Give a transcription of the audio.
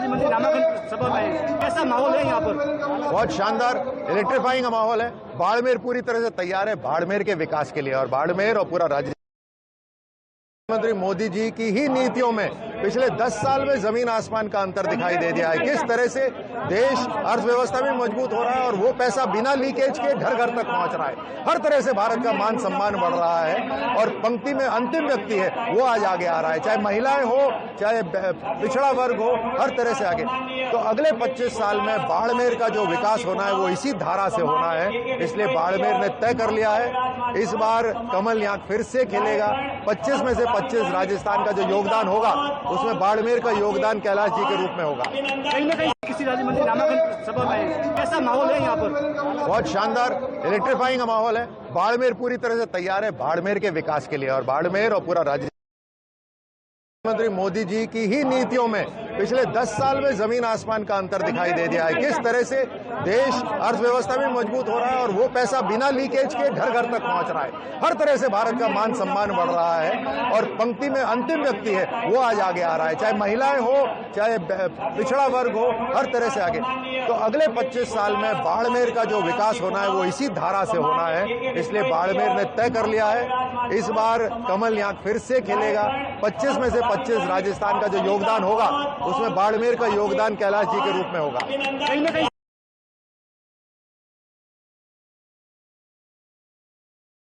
राज्य मंत्री नामांकन सभा में कैसा माहौल है यहाँ पर? बहुत शानदार इलेक्ट्रीफाइंग माहौल है। बाड़मेर पूरी तरह से तैयार है बाड़मेर के विकास के लिए, और बाड़मेर और पूरा राज्य प्रधानमंत्री मोदी जी की ही नीतियों में पिछले 10 साल में जमीन आसमान का अंतर दिखाई दे दिया है। किस तरह से देश अर्थव्यवस्था में मजबूत हो रहा है और वो पैसा बिना लीकेज के घर घर तक पहुंच रहा है। हर तरह से भारत का मान सम्मान बढ़ रहा है और पंक्ति में अंतिम व्यक्ति है वो आज आगे आ रहा है, चाहे महिलाएं हो चाहे पिछड़ा वर्ग हो, हर तरह से आगे। तो अगले 25 साल में बाड़मेर का जो विकास होना है वो इसी धारा से होना है। इसलिए बाड़मेर ने तय कर लिया है इस बार कमल यहाँ फिर से खेलेगा। 25 में से 25 राजस्थान का जो योगदान होगा उसमें बाड़मेर का योगदान कैलाश जी के रूप में होगा। कहीं ना कहीं किसी राज्य मंत्री नामांकन सभा में कैसा माहौल है यहाँ पर? बहुत शानदार इलेक्ट्रीफाइंग माहौल है। बाड़मेर पूरी तरह से तैयार है बाड़मेर के विकास के लिए, और बाड़मेर और पूरा राज्य प्रधानमंत्री मोदी जी की ही नीतियों में पिछले 10 साल में जमीन आसमान का अंतर दिखाई दे दिया है। किस तरह से देश अर्थव्यवस्था में मजबूत हो रहा है और वो पैसा बिना लीकेज के घर घर तक पहुंच रहा है। हर तरह से भारत का मान सम्मान बढ़ रहा है और पंक्ति में अंतिम व्यक्ति है वो आज आगे आ रहा है, चाहे महिलाएं हो चाहे पिछड़ा वर्ग हो, हर तरह से आगे। तो अगले 25 साल में बाड़मेर का जो विकास होना है वो इसी धारा से होना है। इसलिए बाड़मेर ने तय कर लिया है इस बार कमल यहाँ फिर से खेलेगा। 25 में से 25 राजस्थान का जो योगदान होगा उसमें बाड़मेर का योगदान कैलाश जी के रूप में होगा। कहीं ना कहीं